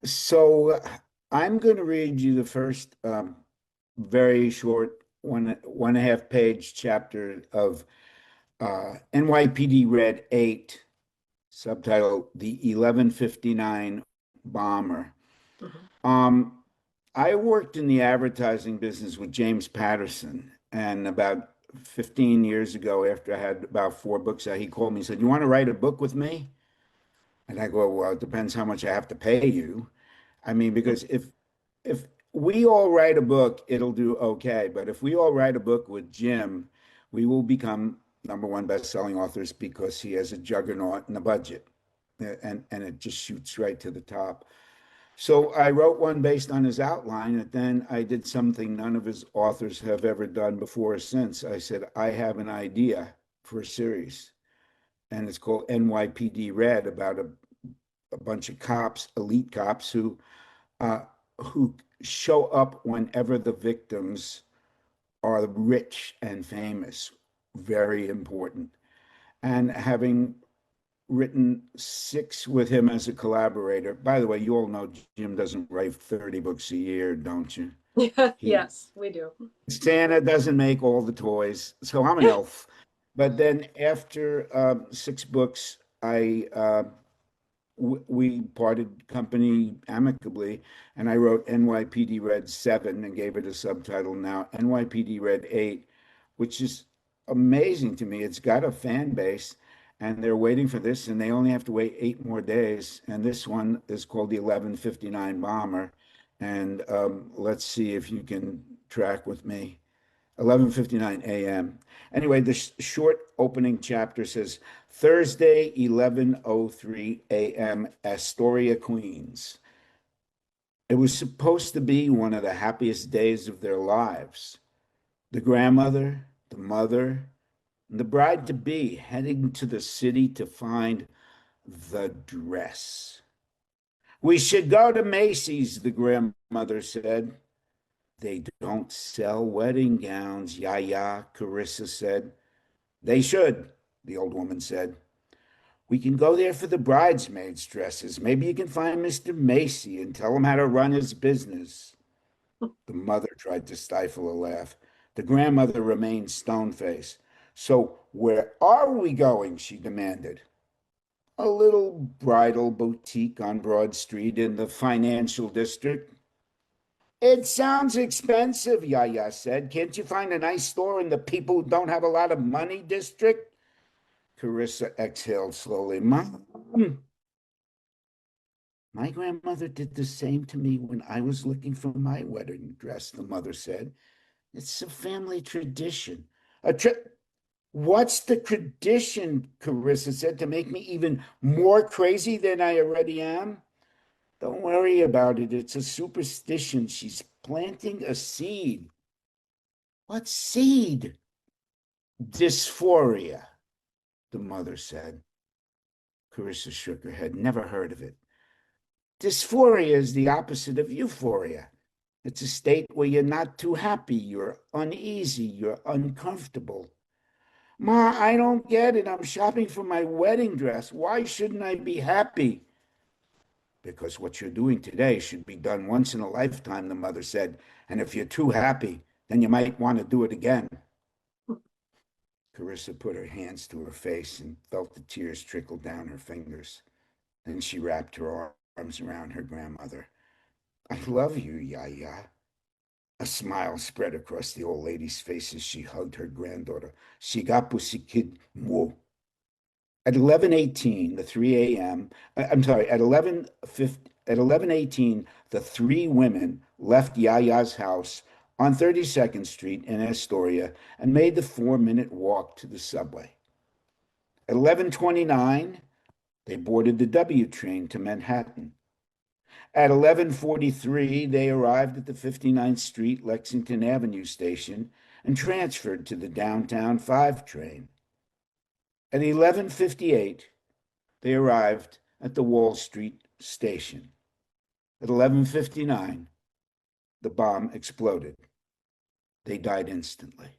So I'm going to read you the first very short one and a half page chapter of NYPD Red 8, subtitle The 1159 Bomber. Mhm. Um, I worked in the advertising business with James Patterson, and about 15 years ago, after I had about four books out, he called me and said, "You want to write a book with me?" And I go, "Well, it depends how much I have to pay you." I mean, because if we all write a book, it'll do okay. But if we all write a book with Jim, we will become number one best-selling authors because he has a juggernaut and a budget, and it just shoots right to the top. So I wrote one based on his outline, and then I did something none of his authors have ever done before or since. I said, I have an idea for a series, and it's called NYPD Red, about a bunch of cops, elite cops, uh, who show up whenever the victims are rich and famous. Very important. And having written six with him as a collaborator. By the way, you all know Jim doesn't write 30 books a year, don't you? He Yes, we do. Santa doesn't make all the toys, so I'm an elf. But then after six books, we parted company amicably, and I wrote NYPD Red 7 and gave it a subtitle now, NYPD Red 8, which is amazing to me. It's got a fan base, and they're waiting for this, and they only have to wait 8 more days. And this one is called the 1159 Bomber. And let's see if you can track with me. 11:59 a.m. Anyway, the short opening chapter says Thursday, 11:03 a.m., Astoria, Queens. It was supposed to be one of the happiest days of their lives. The grandmother, the mother, and the bride to be heading to the city to find the dress. We should go to Macy's, the grandmother said. They don't sell wedding gowns, Yaya, Carissa said. They should, the old woman said. We can go there for the bridesmaids' dresses. Maybe you can find Mr. Macy and tell him how to run his business. The mother tried to stifle a laugh. The grandmother remained stone-faced. So where are we going? She demanded. A little bridal boutique on Broad Street in the financial district. It sounds expensive, Yaya said. Can't you find a nice store in the people who don't have a lot of money district? Carissa exhaled slowly. Mom, my grandmother did the same to me when I was looking for my wedding dress, the mother said. It's a family tradition. A tri- What's the tradition? Carissa said, to make me even more crazy than I already am. Don't worry about it. It's a superstition. She's planting a seed. What seed? Dysphoria, the mother said. Carissa shook her head. Never heard of it. Dysphoria is the opposite of euphoria. It's a state where you're not too happy, you're uneasy, you're uncomfortable. Ma, I don't get it. I'm shopping for my wedding dress. Why shouldn't I be happy? Because what you're doing today should be done once in a lifetime, the mother said. And if you're too happy, then you might want to do it again. Carissa put her hands to her face and felt the tears trickle down her fingers. Then she wrapped her arms around her grandmother. I love you, Yaya. A smile spread across the old lady's face as she hugged her granddaughter. Sigapusi kid mo. At 11:18, the 3 a.m., I'm sorry, at 11:18, the three women left Yaya's house on 32nd Street in Astoria and made the 4 minute walk to the subway. At 11:29, they boarded the W train to Manhattan. At 11:43, they arrived at the 59th Street Lexington Avenue station and transferred to the downtown 5 train. At 11:58, they arrived at the Wall Street station. At 11:59, the bomb exploded. They died instantly.